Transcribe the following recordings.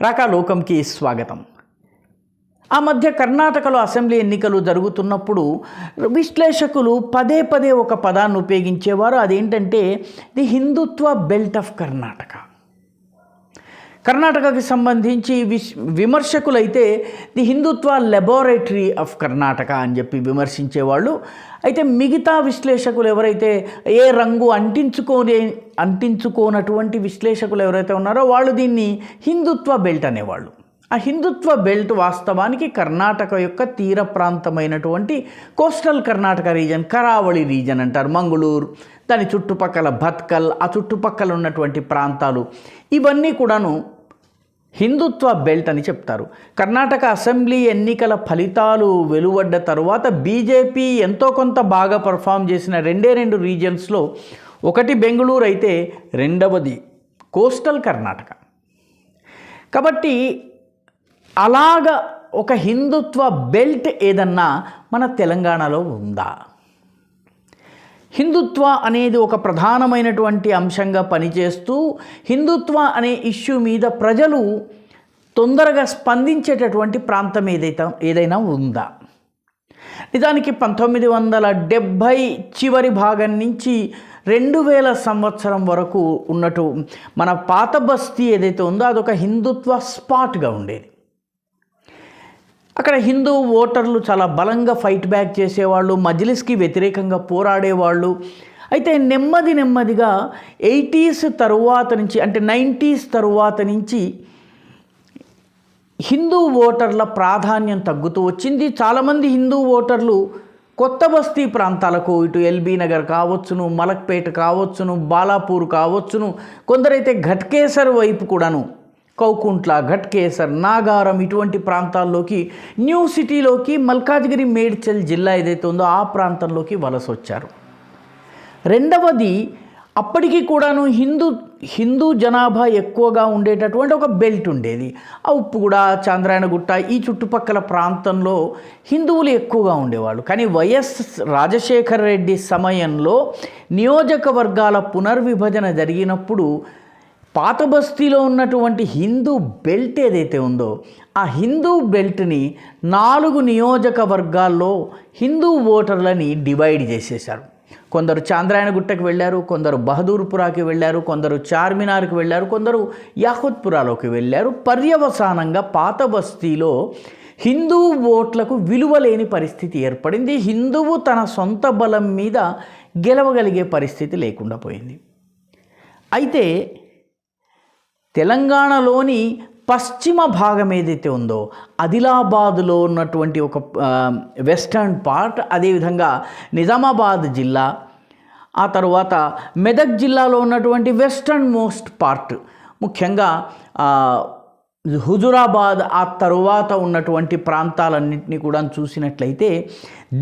రాకాలోకంకి స్వాగతం. ఆ మధ్య కర్ణాటకలో అసెంబ్లీ ఎన్నికలు జరుగుతున్నప్పుడు విశ్లేషకులు పదే పదే ఒక పదాన్ని ఉపయోగించేవారు. అదేంటంటే the Hindutva belt of Karnataka. కర్ణాటకకి సంబంధించి విమర్శకులైతే the Hindutva laboratory of Karnataka అని చెప్పి విమర్శించేవాళ్ళు. అయితే మిగతా విశ్లేషకులు ఎవరైతే ఏ రంగు అంటించుకోనటువంటి విశ్లేషకులు ఎవరైతే ఉన్నారో వాళ్ళు దీన్ని హిందుత్వ బెల్ట్ అనేవాళ్ళు. ఆ హిందుత్వ బెల్ట్ వాస్తవానికి కర్ణాటక యొక్క తీర ప్రాంతమైనటువంటి coastal Karnataka region, Karavali region అంటారు. మంగళూరు, దాని చుట్టుపక్కల భత్కల్, ఆ చుట్టుపక్కల ఉన్నటువంటి ప్రాంతాలు ఇవన్నీ కూడాను హిందుత్వ బెల్ట్ అని చెప్తారు. కర్ణాటక అసెంబ్లీ ఎన్నికల ఫలితాలు వెలువడ్డ తరువాత బీజేపీ ఎంతో కొంత బాగా పర్ఫామ్ చేసిన రెండు రీజన్స్లో ఒకటి బెంగళూరు అయితే రెండవది కోస్టల్ కర్ణాటక. కాబట్టి అలాగ ఒక హిందుత్వ బెల్ట్ ఏదన్నా మన తెలంగాణలో ఉందా? హిందుత్వ అనేది ఒక ప్రధానమైనటువంటి అంశంగా పనిచేస్తూ హిందుత్వ అనే ఇష్యూ మీద ప్రజలు తొందరగా స్పందించేటటువంటి ప్రాంతం ఏదైనా ఉందా? నిజానికి 1970 చివరి భాగం నుంచి 2000 సంవత్సరం వరకు ఉన్నట్టు మన పాత బస్తీ ఏదైతే ఉందో అదొక హిందుత్వ స్పాట్గా ఉండేది. అక్కడ హిందూ ఓటర్లు చాలా బలంగా ఫైట్ బ్యాక్ చేసేవాళ్ళు, మజ్లిస్కి వ్యతిరేకంగా పోరాడేవాళ్ళు. అయితే నెమ్మదిగా 80s తరువాత నుంచి, అంటే 90s తరువాత నుంచి హిందూ ఓటర్ల ప్రాధాన్యం తగ్గుతూ వచ్చింది. చాలామంది హిందూ ఓటర్లు కొత్త బస్తీ ప్రాంతాలకు, ఇటు ఎల్బీ నగర్ కావచ్చును, మలక్పేట కావచ్చును, బాలాపూర్ కావచ్చును, కొందరైతే ఘట్కేసర్ వైపు కూడాను, కౌకుంట్ల, ఘట్కేసర్, నాగారం ఇటువంటి ప్రాంతాల్లోకి, న్యూ సిటీలోకి, మల్కాజ్గిరి, మేడ్చల్ జిల్లా ఏదైతే ఉందో ఆ ప్రాంతంలోకి వలస వచ్చారు. రెండవది, అప్పటికి కూడాను హిందూ జనాభా ఎక్కువగా ఉండేటటువంటి ఒక బెల్ట్ ఉండేది. ఆ ఉప్పుగూడ, చాంద్రాయణగుట్ట ఈ చుట్టుపక్కల ప్రాంతంలో హిందువులు ఎక్కువగా ఉండేవాళ్ళు. కానీ వైఎస్ రాజశేఖర రెడ్డి సమయంలో నియోజకవర్గాల పునర్విభజన జరిగినప్పుడు పాత బస్తీలో ఉన్నటువంటి హిందూ బెల్ట్ ఏదైతే ఉందో ఆ హిందూ బెల్ట్ని 4 నియోజకవర్గాల్లో హిందూ ఓటర్లని డివైడ్ చేసేశారు. కొందరు చాంద్రాయణగుట్టకి వెళ్ళారు, కొందరు బహదూర్పురాకి వెళ్ళారు, కొందరు చార్మినార్కి వెళ్ళారు, కొందరు యాకుత్పురాలోకి వెళ్ళారు. పర్యవసానంగా పాత బస్తీలో హిందూ ఓట్లకు విలువ లేని పరిస్థితి ఏర్పడింది. హిందువు తన సొంత బలం మీద గెలవగలిగే పరిస్థితి లేకుండా పోయింది. అయితే తెలంగాణలోని పశ్చిమ భాగం ఏదైతే ఉందో ఆదిలాబాదులో ఉన్నటువంటి ఒక వెస్టర్న్ పార్ట్, అదేవిధంగా నిజామాబాద్ జిల్లా, ఆ తర్వాత మెదక్ జిల్లాలో ఉన్నటువంటి వెస్టర్న్ మోస్ట్ పార్ట్, ముఖ్యంగా హుజురాబాద్, ఆ తరువాత ఉన్నటువంటి ప్రాంతాలన్నింటినీ కూడా చూసినట్లయితే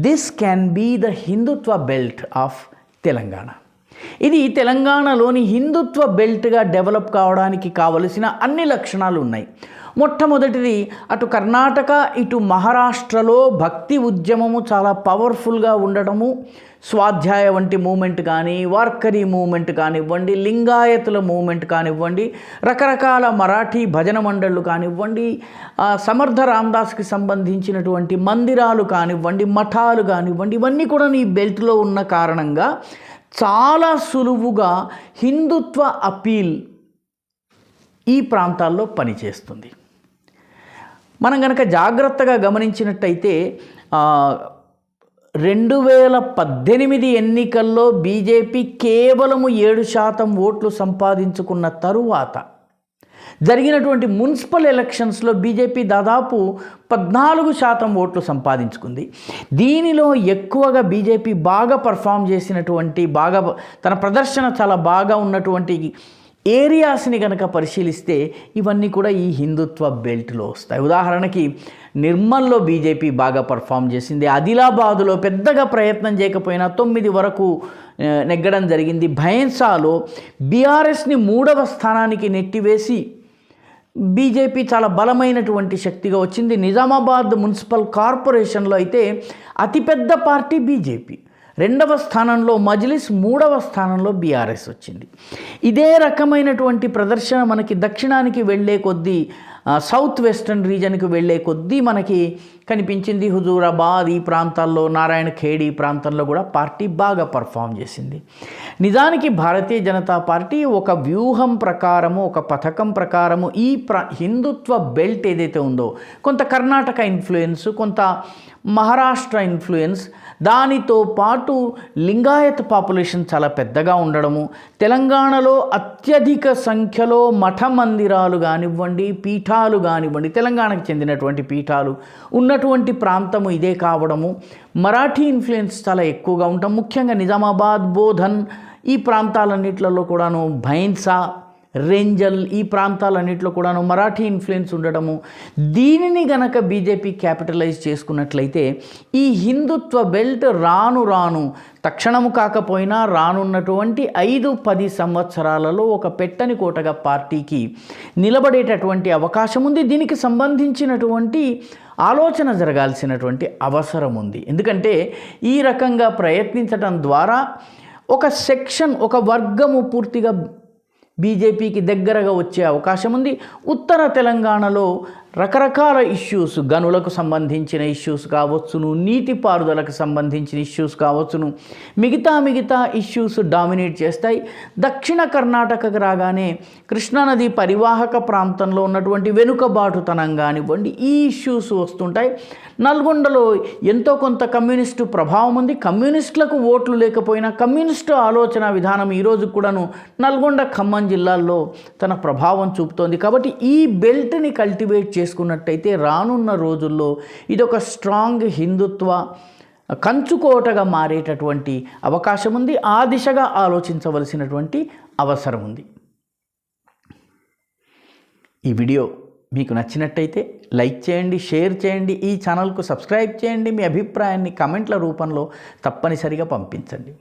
this can be the Hindutva belt of Telangana. ఇది తెలంగాణలోని హిందుత్వ బెల్ట్గా డెవలప్ కావడానికి కావలసిన అన్ని లక్షణాలు ఉన్నాయి. మొట్టమొదటిది, అటు కర్ణాటక ఇటు మహారాష్ట్రలో భక్తి ఉద్యమము చాలా పవర్ఫుల్గా ఉండటము, స్వాధ్యాయ వంటి మూమెంట్ కానీ, వార్కరీ మూమెంట్ కానివ్వండి, లింగాయతుల మూమెంట్ కానివ్వండి, రకరకాల మరాఠీ భజన మండళ్ళు కానివ్వండి, సమర్థ రామదాస్కి సంబంధించినటువంటి మందిరాలు కానివ్వండి, మఠాలు కానివ్వండి, ఇవన్నీ కూడా ఈ బెల్ట్లో ఉన్న కారణంగా చాలా సులువుగా హిందుత్వ అపీల్ ఈ ప్రాంతాల్లో పనిచేస్తుంది. మనం కనుక జాగ్రత్తగా గమనించినట్టయితే 2018 ఎన్నికల్లో బీజేపీ కేవలము 7% ఓట్లు సంపాదించుకున్న తరువాత జరిగినటువంటి మున్సిపల్ ఎలక్షన్స్లో బీజేపీ దాదాపు 14% ఓట్లు సంపాదించుకుంది. దీనిలో ఎక్కువగా బీజేపీ బాగా పర్ఫామ్ చేసినటువంటి, తన ప్రదర్శన చాలా బాగా ఉన్నటువంటి ఏరియాస్ని కనుక పరిశీలిస్తే ఇవన్నీ కూడా ఈ హిందుత్వ బెల్ట్లో వస్తాయి. ఉదాహరణకి నిర్మల్లో బీజేపీ బాగా పర్ఫామ్ చేసింది. ఆదిలాబాదులో పెద్దగా ప్రయత్నం చేయకపోయినా 9 వరకు నెగ్గడం జరిగింది. భైన్సాలో బీఆర్ఎస్ని 3వ స్థానానికి నెట్టివేసి బీజేపీ చాలా బలమైనటువంటి శక్తిగా వచ్చింది. నిజామాబాద్ మున్సిపల్ కార్పొరేషన్లో అయితే అతిపెద్ద పార్టీ బీజేపీ, 2వ స్థానంలో మజ్లిస్, 3వ స్థానంలో బీఆర్ఎస్ వచ్చింది. ఇదే రకమైనటువంటి ప్రదర్శన మనకి దక్షిణానికి వెళ్ళే కొద్దీ సౌత్ వెస్టర్న్ రీజన్కి వెళ్ళే కొద్దీ మనకి కనిపించింది. హుజూరాబాద్ ఈ ప్రాంతాల్లో, నారాయణ ఖేడ్ ఈ ప్రాంతంలో కూడా పార్టీ బాగా పర్ఫామ్ చేసింది. నిజానికి భారతీయ జనతా పార్టీ ఒక వ్యూహం ప్రకారము, ఒక పథకం ప్రకారము ఈ హిందుత్వ బెల్ట్ ఏదైతే ఉందో, కొంత కర్ణాటక ఇన్ఫ్లుయెన్స్, కొంత మహారాష్ట్ర ఇన్ఫ్లుయెన్స్, దానితో పాటు లింగాయత్ పాపులేషన్ చాలా పెద్దగా ఉండడము, తెలంగాణలో అత్యధిక సంఖ్యలో మఠ మందిరాలు కానివ్వండి, పీఠాలు కానివ్వండి, తెలంగాణకు చెందినటువంటి పీఠాలు ఉన్నటువంటి ప్రాంతము ఇదే కావడము, మరాఠీ ఇన్ఫ్లుయెన్స్ చాలా ఎక్కువగా ఉంటాం. ముఖ్యంగా నిజామాబాద్, బోధన్ ఈ ప్రాంతాలన్నిట్లలో కూడాను, భైన్సా, రేంజల్ ఈ ప్రాంతాలన్నింటిలో కూడాను మరాఠీ ఇన్ఫ్లుయెన్స్ ఉండడము, దీనిని గనక బీజేపీ క్యాపిటలైజ్ చేసుకున్నట్లయితే ఈ హిందుత్వ బెల్ట్ రాను రాను తక్షణము కాకపోయినా రానున్నటువంటి 5-10 సంవత్సరాలలో ఒక పెట్టని కోటగా పార్టీకి నిలబడేటటువంటి అవకాశం ఉంది. దీనికి సంబంధించినటువంటి ఆలోచన జరగాల్సినటువంటి అవసరం ఉంది. ఎందుకంటే ఈ రకంగా ప్రయత్నించడం ద్వారా ఒక సెక్షన్, ఒక వర్గము పూర్తిగా బీజేపీకి దగ్గరగా వచ్చే అవకాశం ఉంది. ఉత్తర తెలంగాణలో రకరకాల ఇష్యూస్, గనులకు సంబంధించిన ఇష్యూస్ కావచ్చును, నీటిపారుదలకు సంబంధించిన ఇష్యూస్ కావచ్చును, మిగతా ఇష్యూస్ డామినేట్ చేస్తాయి. దక్షిణ కర్ణాటకకు రాగానే కృష్ణానది పరివాహక ప్రాంతంలో ఉన్నటువంటి వెనుకబాటుతనం కానివ్వండి, ఈ ఇష్యూస్ వస్తుంటాయి. నల్గొండలో ఎంతో కొంత కమ్యూనిస్టు ప్రభావం ఉంది. కమ్యూనిస్టులకు ఓట్లు లేకపోయినా కమ్యూనిస్టు ఆలోచన విధానం ఈరోజు కూడాను నల్గొండ, ఖమ్మం జిల్లాల్లో తన ప్రభావం చూపుతోంది. కాబట్టి ఈ బెల్ట్ని కల్టివేట్ చేసుకున్నట్టయితే రానున్న రోజుల్లో ఇదొక స్ట్రాంగ్ హిందుత్వ కంచుకోటగా మారేటటువంటి అవకాశం ఉంది. ఆ దిశగా ఆలోచించవలసినటువంటి అవసరం ఉంది. ఈ వీడియో మీకు నచ్చినట్టయితే లైక్ చేయండి, షేర్ చేయండి, ఈ ఛానల్కు సబ్స్క్రైబ్ చేయండి. మీ అభిప్రాయాన్ని కమెంట్ల రూపంలో తప్పనిసరిగా పంపించండి.